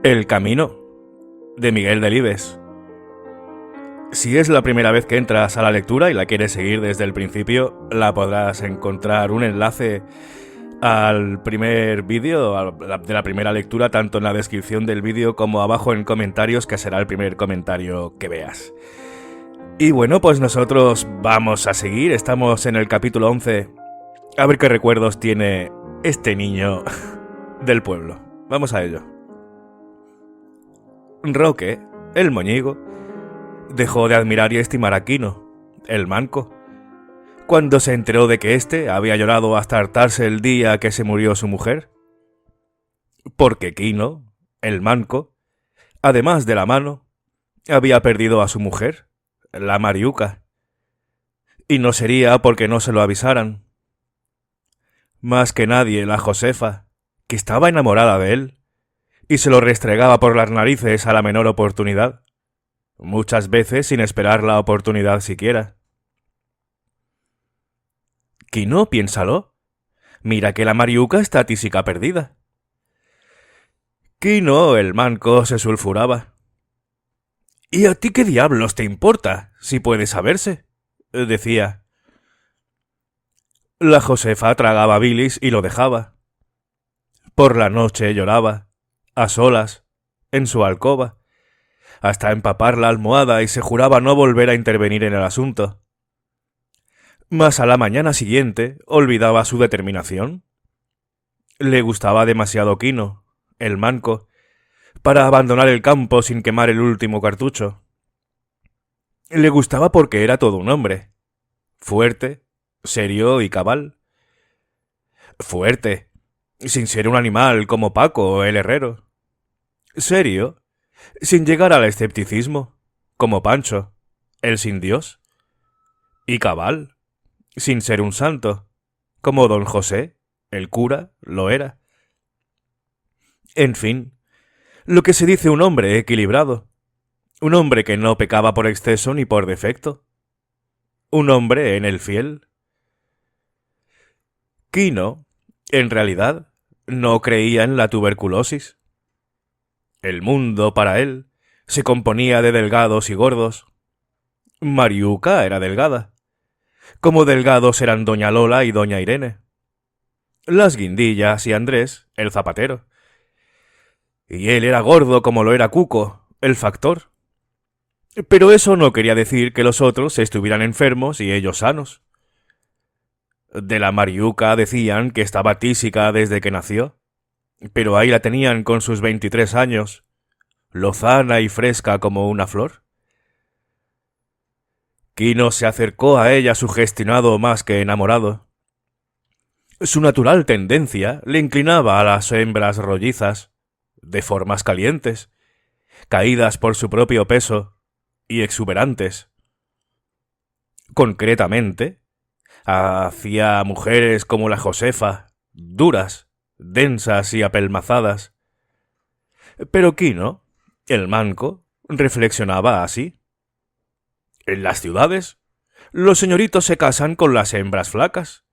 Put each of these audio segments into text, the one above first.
El camino, de Miguel Delibes. Si es la primera vez que entras a la lectura y la quieres seguir desde el principio, la podrás encontrar un enlace al primer vídeo, de la primera lectura, tanto en la descripción del vídeo como abajo en comentarios, que será el primer comentario que veas. Y bueno, pues nosotros vamos a seguir, estamos en el capítulo 11, a ver qué recuerdos tiene este niño del pueblo. Vamos a ello. Roque, el moñigo, dejó de admirar y estimar a Quino, el manco, cuando se enteró de que éste había llorado hasta hartarse el día que se murió su mujer. Porque Quino, el manco, además de la mano, había perdido a su mujer, la Mariuca. Y no sería porque no se lo avisaran. Más que nadie, la Josefa, que estaba enamorada de él, y se lo restregaba por las narices a la menor oportunidad, muchas veces sin esperar la oportunidad siquiera. Quino, piénsalo. Mira que la Mariuca está tísica perdida. Quino, el manco, se sulfuraba. ¿Y a ti qué diablos te importa, si puede saberse?, decía. La Josefa tragaba bilis y lo dejaba. Por la noche lloraba, a solas, en su alcoba, hasta empapar la almohada, y se juraba no volver a intervenir en el asunto. Mas a la mañana siguiente olvidaba su determinación. Le gustaba demasiado Quino, el manco, para abandonar el campo sin quemar el último cartucho. Le gustaba porque era todo un hombre, fuerte, serio y cabal. Fuerte, sin ser un animal como Paco, el herrero. Serio, sin llegar al escepticismo, como Pancho, el sin Dios. Y cabal, sin ser un santo, como don José, el cura, lo era. En fin, lo que se dice un hombre equilibrado. Un hombre que no pecaba por exceso ni por defecto. Un hombre en el fiel. Quino, en realidad, no creía en la tuberculosis. El mundo, para él, se componía de delgados y gordos. Mariuca era delgada, como delgados eran doña Lola y doña Irene, las Guindillas y Andrés, el zapatero. Y él era gordo como lo era Cuco, el factor. Pero eso no quería decir que los otros estuvieran enfermos y ellos sanos. De la Mariuca decían que estaba tísica desde que nació, pero ahí la tenían con sus 23 años, lozana y fresca como una flor. Quino se acercó a ella sugestionado más que enamorado. Su natural tendencia le inclinaba a las hembras rollizas, de formas calientes, caídas por su propio peso y exuberantes. Concretamente, hacia mujeres como la Josefa, duras, densas y apelmazadas. Pero Quino, el manco, reflexionaba así. En las ciudades, los señoritos se casan con las hembras flacas.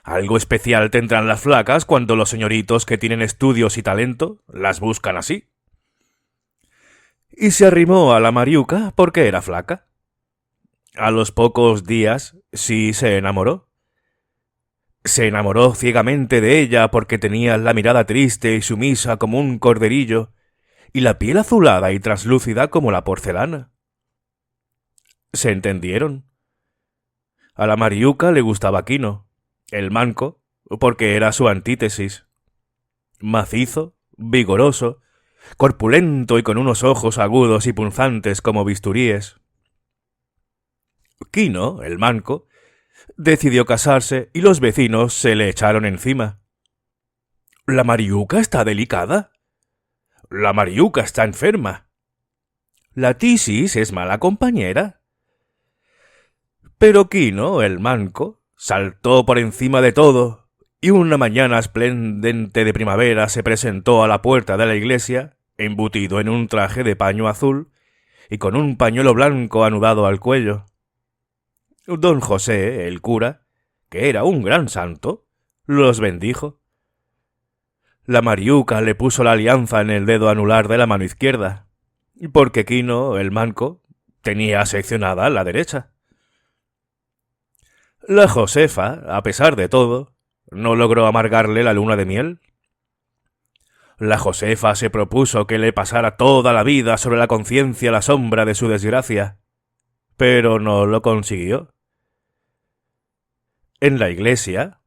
Algo especial tendrán las flacas cuando los señoritos que tienen estudios y talento las buscan así. Y se arrimó a la Mariuca porque era flaca. A los pocos días sí se enamoró. Se enamoró ciegamente de ella porque tenía la mirada triste y sumisa como un corderillo y la piel azulada y traslúcida como la porcelana. Se entendieron. A la Mariuca le gustaba Quino, el manco, porque era su antítesis. Macizo, vigoroso, corpulento y con unos ojos agudos y punzantes como bisturíes. Quino, el manco, decidió casarse y los vecinos se le echaron encima. ¿La Mariuca está delicada? La Mariuca está enferma. La tisis es mala compañera. Pero Quino, el manco, saltó por encima de todo y una mañana esplendente de primavera se presentó a la puerta de la iglesia, embutido en un traje de paño azul y con un pañuelo blanco anudado al cuello. Don José, el cura, que era un gran santo, los bendijo. La Mariuca le puso la alianza en el dedo anular de la mano izquierda, porque Quino, el manco, tenía seccionada la derecha. La Josefa, a pesar de todo, no logró amargarle la luna de miel. La Josefa se propuso que le pasara toda la vida sobre la conciencia la sombra de su desgracia, pero no lo consiguió. En la iglesia,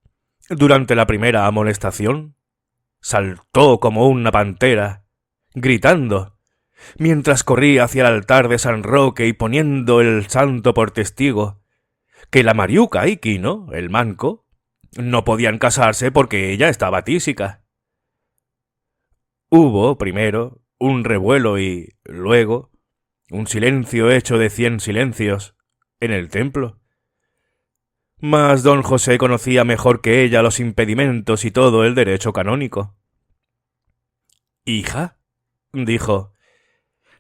durante la primera amonestación, saltó como una pantera, gritando, mientras corría hacia el altar de San Roque y poniendo el santo por testigo, que la Mariuca y Quino, el manco, no podían casarse porque ella estaba tísica. Hubo, primero, un revuelo y, luego, un silencio hecho de 100 silencios, en el templo. Mas don José conocía mejor que ella los impedimentos y todo el derecho canónico. «Hija», dijo,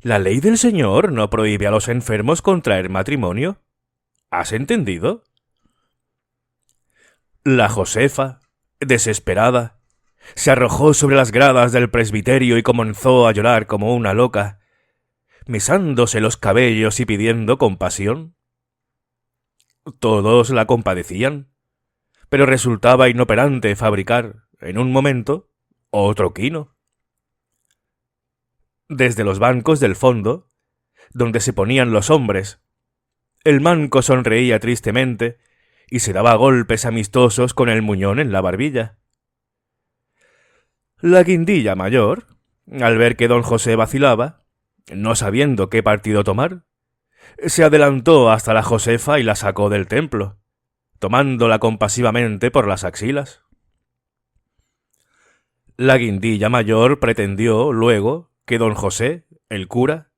«la ley del Señor no prohíbe a los enfermos contraer matrimonio. ¿Has entendido?» La Josefa, desesperada, se arrojó sobre las gradas del presbiterio y comenzó a llorar como una loca, mesándose los cabellos y pidiendo compasión. Todos la compadecían, pero resultaba inoperante fabricar, en un momento, otro Quino. Desde los bancos del fondo, donde se ponían los hombres, el manco sonreía tristemente y se daba golpes amistosos con el muñón en la barbilla. La guindilla mayor, al ver que don José vacilaba, no sabiendo qué partido tomar, se adelantó hasta la Josefa y la sacó del templo, tomándola compasivamente por las axilas. La guindilla mayor pretendió, luego, que don José, el cura,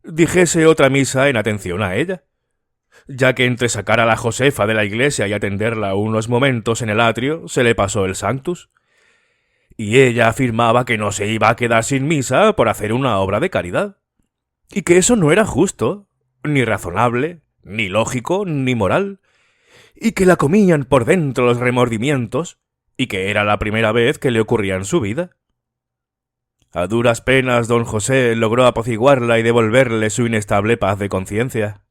dijese otra misa en atención a ella, ya que entre sacar a la Josefa de la iglesia y atenderla unos momentos en el atrio se le pasó el Sanctus, y ella afirmaba que no se iba a quedar sin misa por hacer una obra de caridad, y que eso no era justo, ni razonable, ni lógico, ni moral, y que la comían por dentro los remordimientos, y que era la primera vez que le ocurría en su vida. A duras penas don José logró apaciguarla y devolverle su inestable paz de conciencia.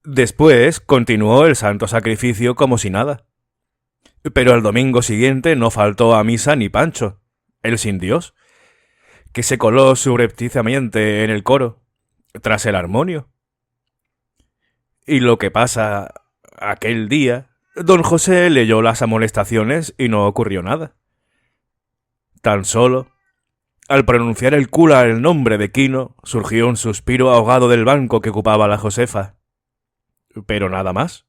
Después continuó el santo sacrificio como si nada. Pero al domingo siguiente no faltó a misa ni Pancho, el sin Dios, que se coló subrepticiamente en el coro, tras el armonio. Y lo que pasa aquel día, don José leyó las amonestaciones y no ocurrió nada. Tan solo, al pronunciar el cura el nombre de Quino, surgió un suspiro ahogado del banco que ocupaba la Josefa. Pero nada más.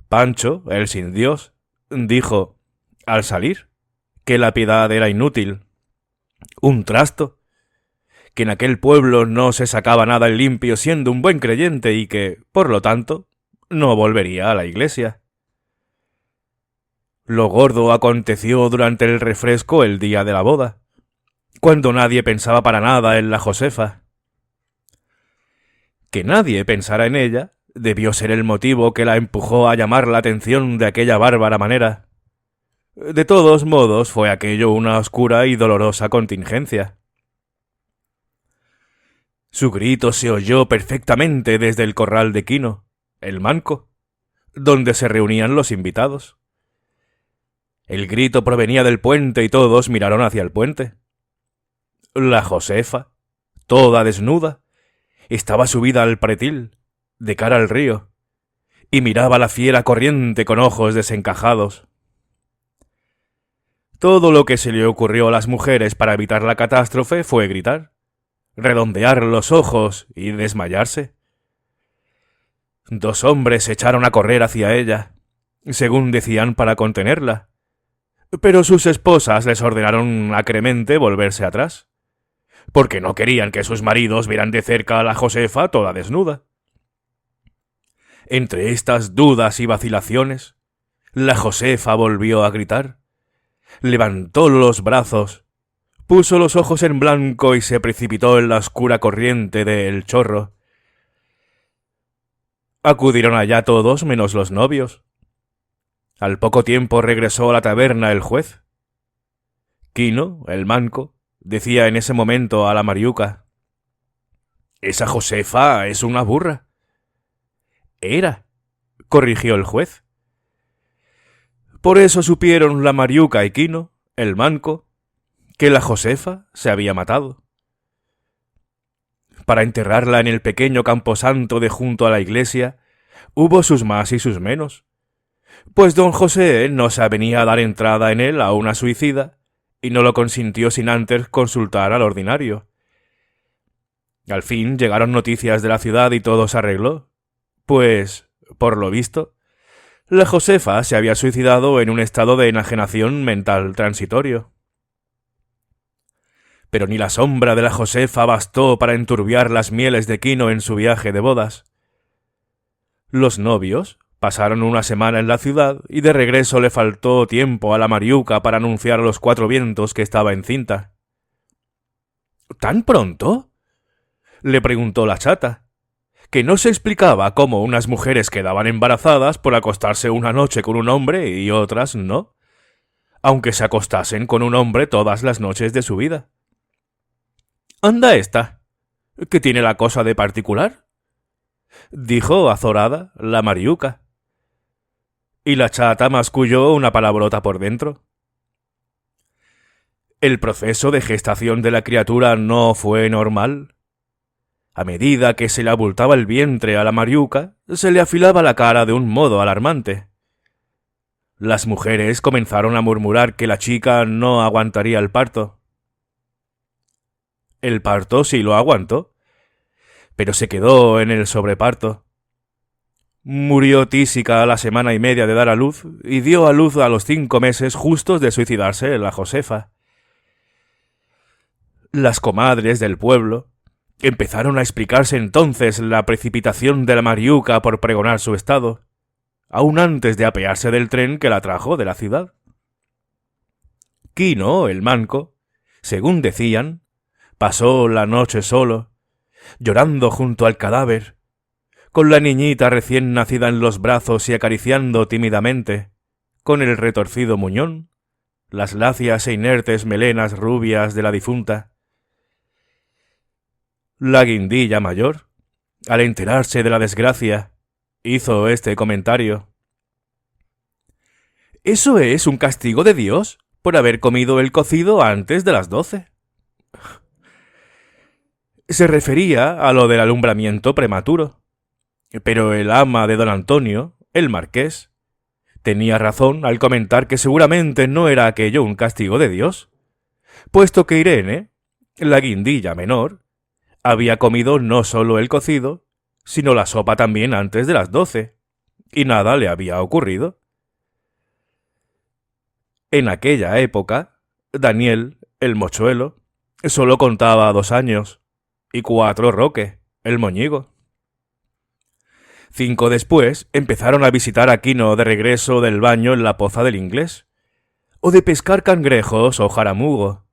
Pancho, el sin Dios, dijo, al salir, que la piedad era inútil, un trasto, que en aquel pueblo no se sacaba nada en limpio siendo un buen creyente y que, por lo tanto, no volvería a la iglesia. Lo gordo aconteció durante el refresco el día de la boda, cuando nadie pensaba para nada en la Josefa. Que nadie pensara en ella debió ser el motivo que la empujó a llamar la atención de aquella bárbara manera. De todos modos, fue aquello una oscura y dolorosa contingencia. Su grito se oyó perfectamente desde el corral de Quino, el manco, donde se reunían los invitados. El grito provenía del puente y todos miraron hacia el puente. La Josefa, toda desnuda, estaba subida al pretil, de cara al río, y miraba la fiera corriente con ojos desencajados. Todo lo que se le ocurrió a las mujeres para evitar la catástrofe fue gritar, redondear los ojos y desmayarse. 2 hombres se echaron a correr hacia ella, según decían para contenerla, pero sus esposas les ordenaron acremente volverse atrás, porque no querían que sus maridos vieran de cerca a la Josefa toda desnuda. Entre estas dudas y vacilaciones, la Josefa volvió a gritar, levantó los brazos, puso los ojos en blanco y se precipitó en la oscura corriente de El Chorro. Acudieron allá todos menos los novios. Al poco tiempo regresó a la taberna el juez. Quino, el manco, decía en ese momento a la Mariuca: «Esa Josefa es una burra». «Era», corrigió el juez. Por eso supieron la Mariuca y Quino, el manco, que la Josefa se había matado. Para enterrarla en el pequeño camposanto de junto a la iglesia, hubo sus más y sus menos, pues don José no se avenía a dar entrada en él a una suicida, y no lo consintió sin antes consultar al ordinario. Al fin llegaron noticias de la ciudad y todo se arregló, pues, por lo visto, la Josefa se había suicidado en un estado de enajenación mental transitorio. Pero ni la sombra de la Josefa bastó para enturbiar las mieles de Quino en su viaje de bodas. Los novios pasaron una semana en la ciudad y de regreso le faltó tiempo a la Mariuca para anunciar a los cuatro vientos que estaba encinta. ¿Tan pronto?, le preguntó la chata, que no se explicaba cómo unas mujeres quedaban embarazadas por acostarse una noche con un hombre y otras no, aunque se acostasen con un hombre todas las noches de su vida. «Anda esta, ¿qué tiene la cosa de particular?», dijo azorada la Mariuca. Y la chata masculló una palabrota por dentro. El proceso de gestación de la criatura no fue normal. A medida que se le abultaba el vientre a la Mariuca, se le afilaba la cara de un modo alarmante. Las mujeres comenzaron a murmurar que la chica no aguantaría el parto. El parto sí lo aguantó, pero se quedó en el sobreparto. Murió tísica a la semana y media de dar a luz y dio a luz a los 5 meses justos de suicidarse la Josefa. Las comadres del pueblo empezaron a explicarse entonces la precipitación de la Mariuca por pregonar su estado, aún antes de apearse del tren que la trajo de la ciudad. Quino, el manco, según decían, pasó la noche solo, llorando junto al cadáver, con la niñita recién nacida en los brazos y acariciando tímidamente, con el retorcido muñón, las lacias e inertes melenas rubias de la difunta. La guindilla mayor, al enterarse de la desgracia, hizo este comentario: «¿Eso es un castigo de Dios por haber comido el cocido antes de las 12? Se refería a lo del alumbramiento prematuro, pero el ama de don Antonio, el marqués, tenía razón al comentar que seguramente no era aquello un castigo de Dios, puesto que Irene, la guindilla menor, había comido no solo el cocido, sino la sopa también antes de las 12, y nada le había ocurrido. En aquella época, Daniel, el mochuelo, solo contaba 2 años, y 4 Roque, el moñigo. 5 después empezaron a visitar a Quino de regreso del baño en la poza del Inglés, o de pescar cangrejos o jaramugo.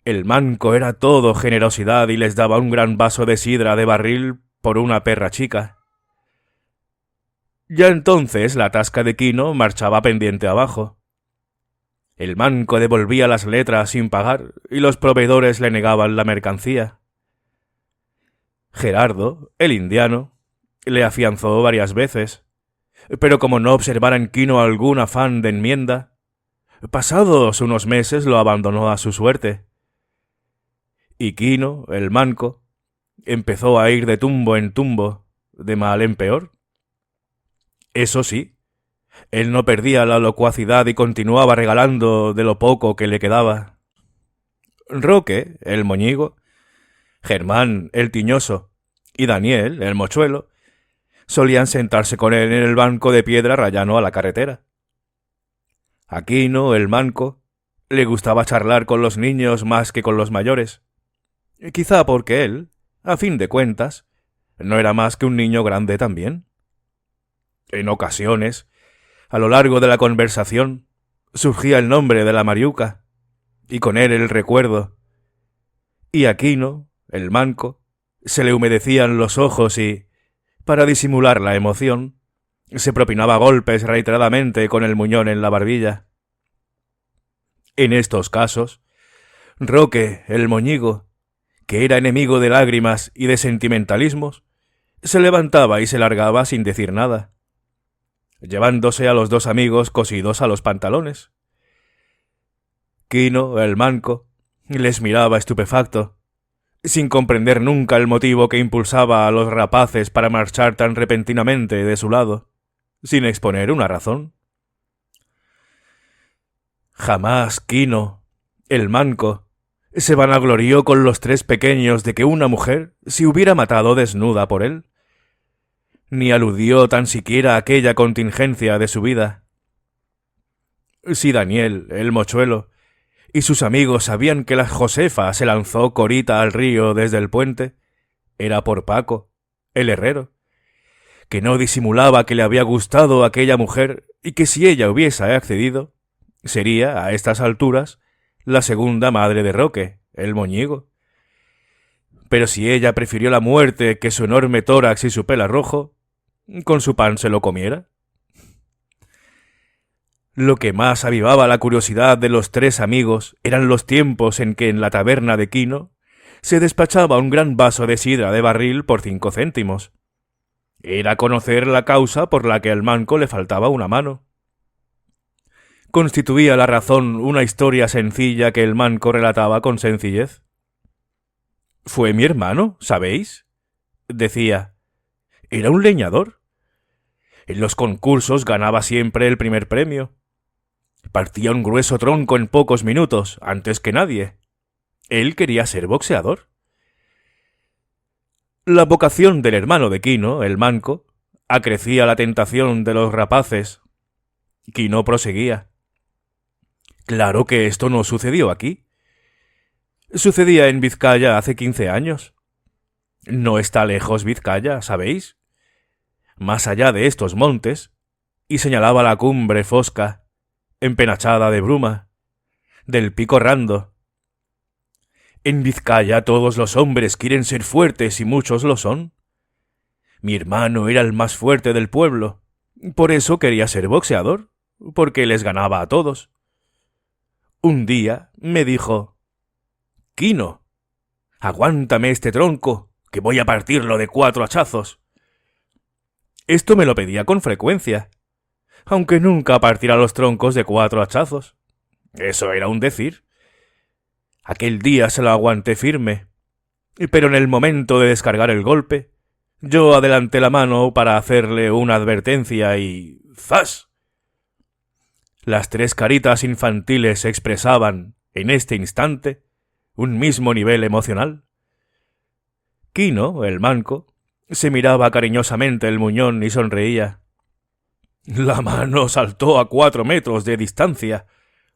El manco era todo generosidad y les daba un gran vaso de sidra de barril por una perra chica. Ya entonces la tasca de Quino marchaba pendiente abajo. El manco devolvía las letras sin pagar y los proveedores le negaban la mercancía. Gerardo, el indiano, le afianzó varias veces, pero como no observara en Quino algún afán de enmienda, pasados unos meses lo abandonó a su suerte. Y Quino, el manco, empezó a ir de tumbo en tumbo, de mal en peor. Eso sí, él no perdía la locuacidad y continuaba regalando de lo poco que le quedaba. Roque, el moñigo, Germán, el tiñoso, y Daniel, el mochuelo, solían sentarse con él en el banco de piedra rayano a la carretera. A Quino, el manco, le gustaba charlar con los niños más que con los mayores, quizá porque él, a fin de cuentas, no era más que un niño grande también. En ocasiones, a lo largo de la conversación, surgía el nombre de la Mariuca, y con él el recuerdo, y a Quino, el manco, se le humedecían los ojos y, para disimular la emoción, se propinaba golpes reiteradamente con el muñón en la barbilla. En estos casos, Roque, el moñigo, que era enemigo de lágrimas y de sentimentalismos, se levantaba y se largaba sin decir nada, llevándose a los dos amigos cosidos a los pantalones. Quino, el manco, les miraba estupefacto, sin comprender nunca el motivo que impulsaba a los rapaces para marchar tan repentinamente de su lado, sin exponer una razón. Jamás Quino, el manco, se vanaglorió con los tres pequeños de que una mujer se hubiera matado desnuda por él, ni aludió tan siquiera a aquella contingencia de su vida. Si Daniel, el mochuelo, y sus amigos sabían que la Josefa se lanzó corita al río desde el puente, era por Paco, el herrero, que no disimulaba que le había gustado aquella mujer y que si ella hubiese accedido, sería, a estas alturas, la segunda madre de Roque, el moñigo. Pero si ella prefirió la muerte que su enorme tórax y su pelo rojo, con su pan se lo comiera. Lo que más avivaba la curiosidad de los tres amigos eran los tiempos en que en la taberna de Quino se despachaba un gran vaso de sidra de barril por 5 céntimos. Era conocer la causa por la que al manco le faltaba una mano. Constituía la razón una historia sencilla que el manco relataba con sencillez. «Fue mi hermano, ¿sabéis?», decía. «Era un leñador. En los concursos ganaba siempre el primer premio. Partía un grueso tronco en pocos minutos, antes que nadie. Él quería ser boxeador». La vocación del hermano de Quino, el manco, acrecía la tentación de los rapaces. Quino proseguía. «Claro que esto no sucedió aquí. Sucedía en Vizcaya hace 15 años. No está lejos Vizcaya, ¿sabéis? Más allá de estos montes», y señalaba la cumbre fosca, empenachada de bruma, del pico Rando. «En Vizcaya todos los hombres quieren ser fuertes y muchos lo son. Mi hermano era el más fuerte del pueblo, por eso quería ser boxeador, porque les ganaba a todos. Un día me dijo: «Quino, aguántame este tronco, que voy a partirlo de 4 hachazos». Esto me lo pedía con frecuencia, aunque nunca partiera los troncos de 4 hachazos. Eso era un decir. Aquel día se lo aguanté firme, pero en el momento de descargar el golpe, yo adelanté la mano para hacerle una advertencia y ¡zas! Las 3 caritas infantiles expresaban, en este instante, un mismo nivel emocional. Quino, el manco, se miraba cariñosamente el muñón y sonreía. La mano saltó a 4 metros de distancia,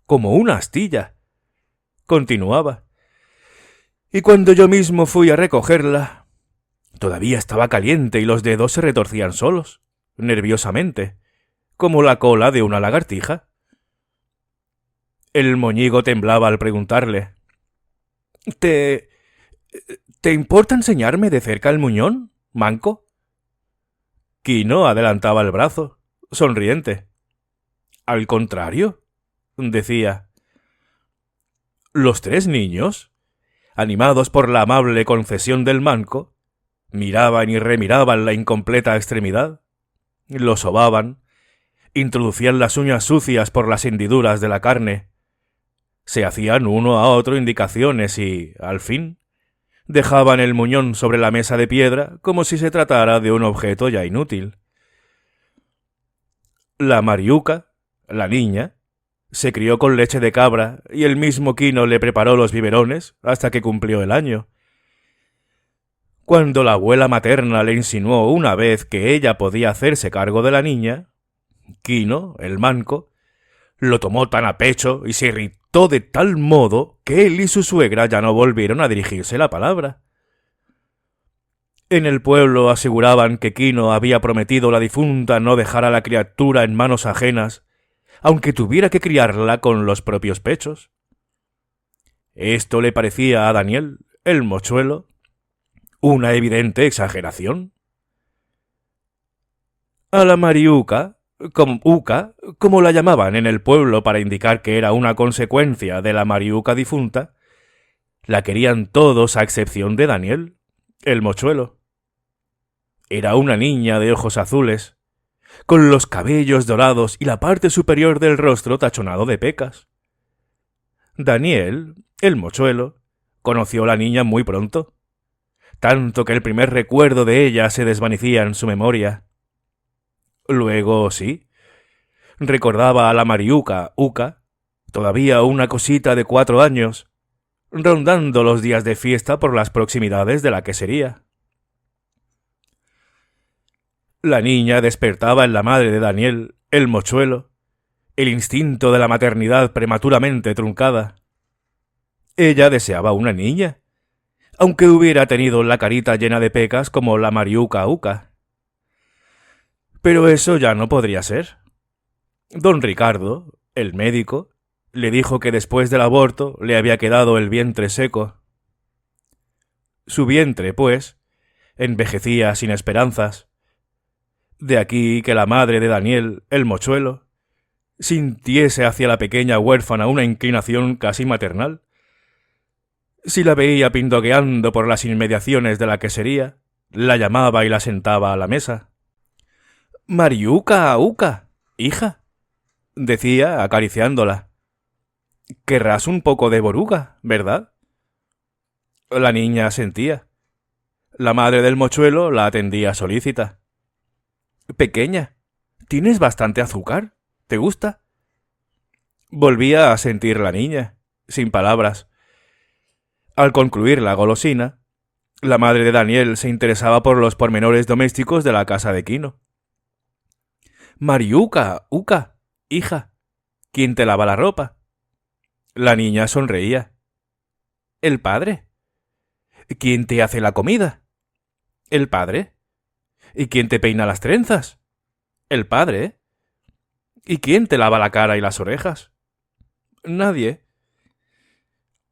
como una astilla. Continuaba. Y cuando yo mismo fui a recogerla, todavía estaba caliente y los dedos se retorcían solos, nerviosamente, como la cola de una lagartija. El moñigo temblaba al preguntarle: ¿Te importa enseñarme de cerca el muñón, manco? Quino adelantaba el brazo, sonriente. Al contrario, decía. Los 3 niños, animados por la amable concesión del manco, miraban y remiraban la incompleta extremidad, lo sobaban, introducían las uñas sucias por las hendiduras de la carne, se hacían uno a otro indicaciones y, al fin, dejaban el muñón sobre la mesa de piedra como si se tratara de un objeto ya inútil. La Mariuca, la niña, se crió con leche de cabra y el mismo Quino le preparó los biberones hasta que cumplió el año. Cuando la abuela materna le insinuó una vez que ella podía hacerse cargo de la niña, Quino, el manco, lo tomó tan a pecho y se irritó de tal modo que él y su suegra ya no volvieron a dirigirse la palabra. En el pueblo aseguraban que Quino había prometido a la difunta no dejar a la criatura en manos ajenas, aunque tuviera que criarla con los propios pechos. Esto le parecía a Daniel, el mochuelo, una evidente exageración. A la Mariuca, como Uca, como la llamaban en el pueblo para indicar que era una consecuencia de la Mariuca difunta, la querían todos a excepción de Daniel, el mochuelo. Era una niña de ojos azules, con los cabellos dorados y la parte superior del rostro tachonado de pecas. Daniel, el mochuelo, conoció a la niña muy pronto, tanto que el primer recuerdo de ella se desvanecía en su memoria. Luego, sí, recordaba a la Mariuca, Uca, todavía una cosita de 4 años, rondando los días de fiesta por las proximidades de la quesería. La niña despertaba en la madre de Daniel, el mochuelo, el instinto de la maternidad prematuramente truncada. Ella deseaba una niña, aunque hubiera tenido la carita llena de pecas como la Mariuca Uca. Pero eso ya no podría ser. Don Ricardo, el médico, le dijo que después del aborto le había quedado el vientre seco. Su vientre, pues, envejecía sin esperanzas. De aquí que la madre de Daniel, el mochuelo, sintiese hacia la pequeña huérfana una inclinación casi maternal. Si la veía pindogueando por las inmediaciones de la quesería, la llamaba y la sentaba a la mesa. «Mariuca, Uca, hija», decía acariciándola. «Querrás un poco de boruga, ¿verdad?» La niña asentía. La madre del mochuelo la atendía solícita. «Pequeña, ¿tienes bastante azúcar? ¿Te gusta?» Volvía a sentir la niña, sin palabras. Al concluir la golosina, la madre de Daniel se interesaba por los pormenores domésticos de la casa de Quino. «Mariuca, Uca, hija, ¿quién te lava la ropa?» La niña sonreía. «¿El padre?» «¿Quién te hace la comida?» «¿El padre?» «¿Y quién te peina las trenzas?» «El padre». «¿Y quién te lava la cara y las orejas?» «Nadie».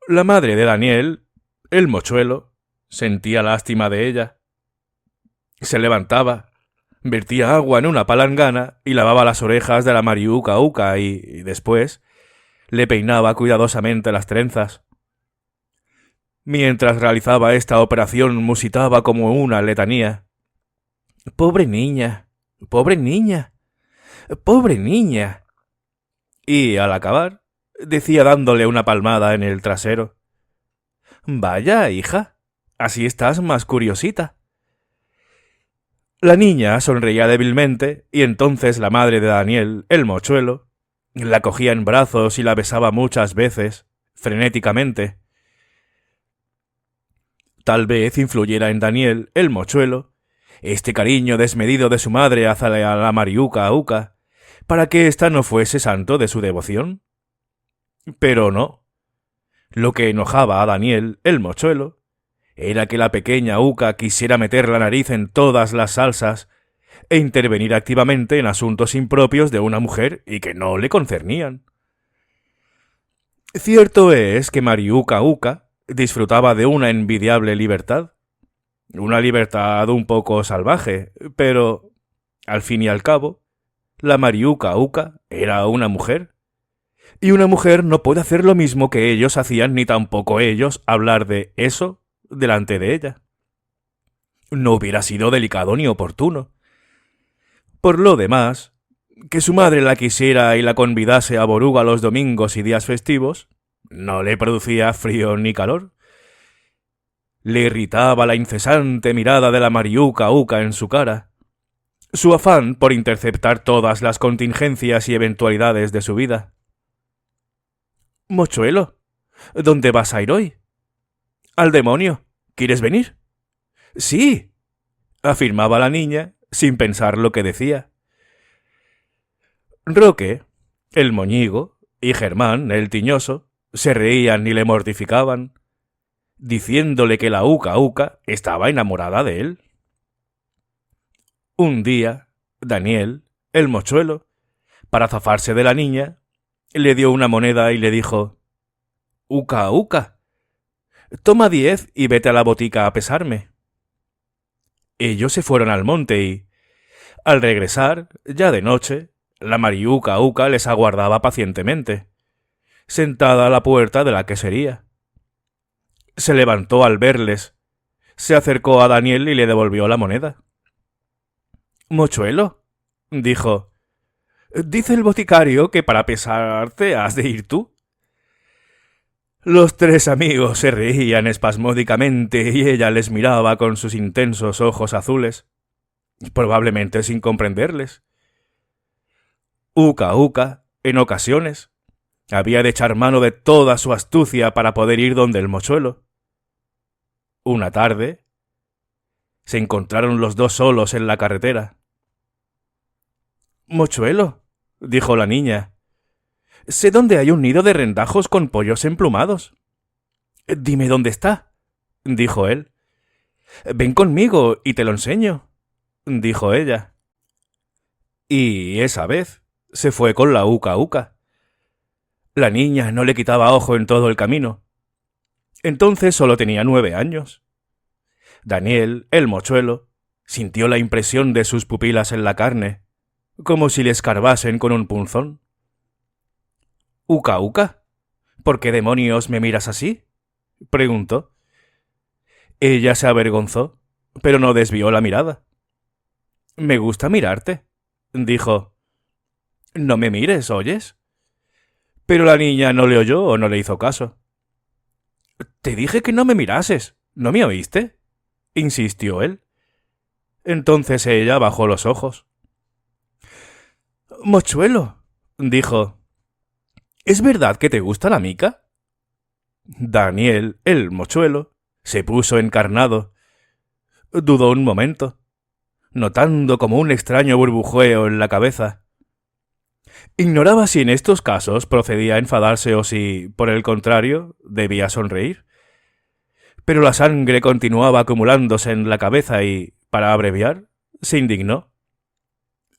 La madre de Daniel, el mochuelo, sentía lástima de ella. Se levantaba, vertía agua en una palangana y lavaba las orejas de la Mariuca Uca y después le peinaba cuidadosamente las trenzas. Mientras realizaba esta operación musitaba como una letanía. «Pobre niña, pobre niña, pobre niña». Y al acabar, decía dándole una palmada en el trasero: «Vaya, hija, así estás más curiosita». La niña sonreía débilmente y entonces la madre de Daniel, el mochuelo, la cogía en brazos y la besaba muchas veces, frenéticamente. Tal vez influyera en Daniel, el mochuelo, este cariño desmedido de su madre hacia la Mariuca Uca, para que ésta no fuese santo de su devoción. Pero no. Lo que enojaba a Daniel, el mochuelo, era que la pequeña Uca quisiera meter la nariz en todas las salsas e intervenir activamente en asuntos impropios de una mujer y que no le concernían. Cierto es que Mariuca Uca disfrutaba de una envidiable libertad, una libertad un poco salvaje, pero, al fin y al cabo, la Mariuca Uca era una mujer, y una mujer no puede hacer lo mismo que ellos hacían ni tampoco ellos hablar de eso delante de ella. No hubiera sido delicado ni oportuno. Por lo demás, que su madre la quisiera y la convidase a boruga los domingos y días festivos no le producía frío ni calor. Le irritaba la incesante mirada de la Mariuca Uca en su cara, su afán por interceptar todas las contingencias y eventualidades de su vida. «Mochuelo, ¿dónde vas a ir hoy?» «Al demonio. ¿Quieres venir?» «Sí», afirmaba la niña, sin pensar lo que decía. Roque, el moñigo, y Germán, el tiñoso, se reían y le mortificaban, diciéndole que la Uca Uca estaba enamorada de él. Un día, Daniel, el mochuelo, para zafarse de la niña, le dio una moneda y le dijo: «Uca Uca, toma 10 y vete a la botica a pesarme». Ellos se fueron al monte y, al regresar, ya de noche, La Mariuca Uca les aguardaba pacientemente, sentada a la puerta de la quesería. Se levantó al verles, se acercó a Daniel y le devolvió la moneda. —Mochuelo —dijo—, dice el boticario que para pesarte has de ir tú. Los tres amigos se reían espasmódicamente y ella les miraba con sus intensos ojos azules, probablemente sin comprenderles. Uca Uca, en ocasiones, había de echar mano de toda su astucia para poder ir donde el mochuelo. Una tarde, se encontraron los dos solos en la carretera. —Mochuelo —dijo la niña—, sé dónde hay un nido de rendajos con pollos emplumados. —Dime dónde está —dijo él. —Ven conmigo y te lo enseño —dijo ella. Y esa vez se fue con la Uca Uca. La niña no le quitaba ojo en todo el camino. Entonces solo tenía 9 años. Daniel, el mochuelo, sintió la impresión de sus pupilas en la carne, como si le escarbasen con un punzón. —Uca Uca, ¿por qué demonios me miras así? —preguntó. Ella se avergonzó, pero no desvió la mirada. —Me gusta mirarte —dijo—. No me mires, ¿oyes? Pero la niña no le oyó o no le hizo caso. —Te dije que no me mirases, ¿no me oíste? —insistió él. Entonces ella bajó los ojos. —Mochuelo —dijo—, ¿es verdad que te gusta la mica? Daniel, el mochuelo, se puso encarnado. Dudó un momento, notando como un extraño burbujeo en la cabeza. Ignoraba si en estos casos procedía a enfadarse o si, por el contrario, debía sonreír. Pero la sangre continuaba acumulándose en la cabeza y, para abreviar, se indignó.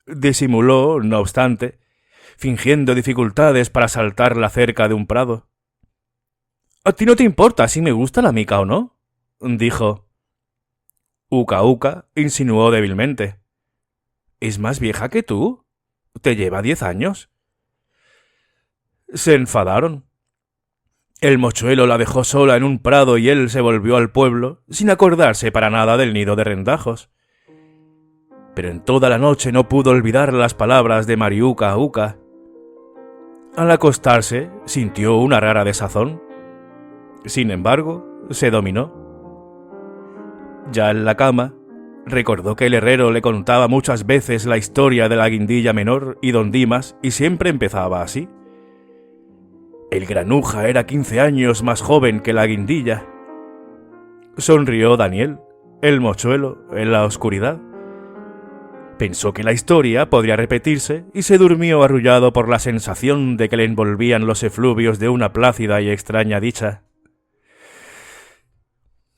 Disimuló, no obstante, fingiendo dificultades para saltar la cerca de un prado. —¿A ti no te importa si me gusta la mica o no? —dijo. Uca Uca insinuó débilmente. —¿Es más vieja que tú? ¿Te lleva 10 años? Se enfadaron. El mochuelo la dejó sola en un prado y él se volvió al pueblo sin acordarse para nada del nido de rendajos. Pero en toda la noche no pudo olvidar las palabras de Mariuca Uca. Al acostarse sintió una rara desazón. Sin embargo, se dominó. Ya en la cama, recordó que el herrero le contaba muchas veces la historia de la guindilla menor y don Dimas y siempre empezaba así. El granuja era 15 años más joven que la guindilla. Sonrió Daniel, el mochuelo, en la oscuridad. Pensó que la historia podría repetirse y se durmió arrullado por la sensación de que le envolvían los efluvios de una plácida y extraña dicha.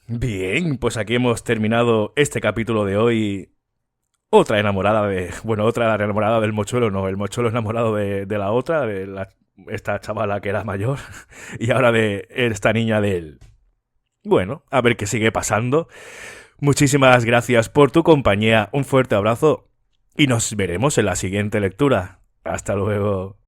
Bien, pues aquí hemos terminado este capítulo de hoy. Otra enamorada del mochuelo, no, el mochuelo enamorado de la otra, esta chavala que era mayor, y ahora de esta niña de él. Bueno, a ver qué sigue pasando. Muchísimas gracias por tu compañía, un fuerte abrazo y nos veremos en la siguiente lectura. Hasta luego.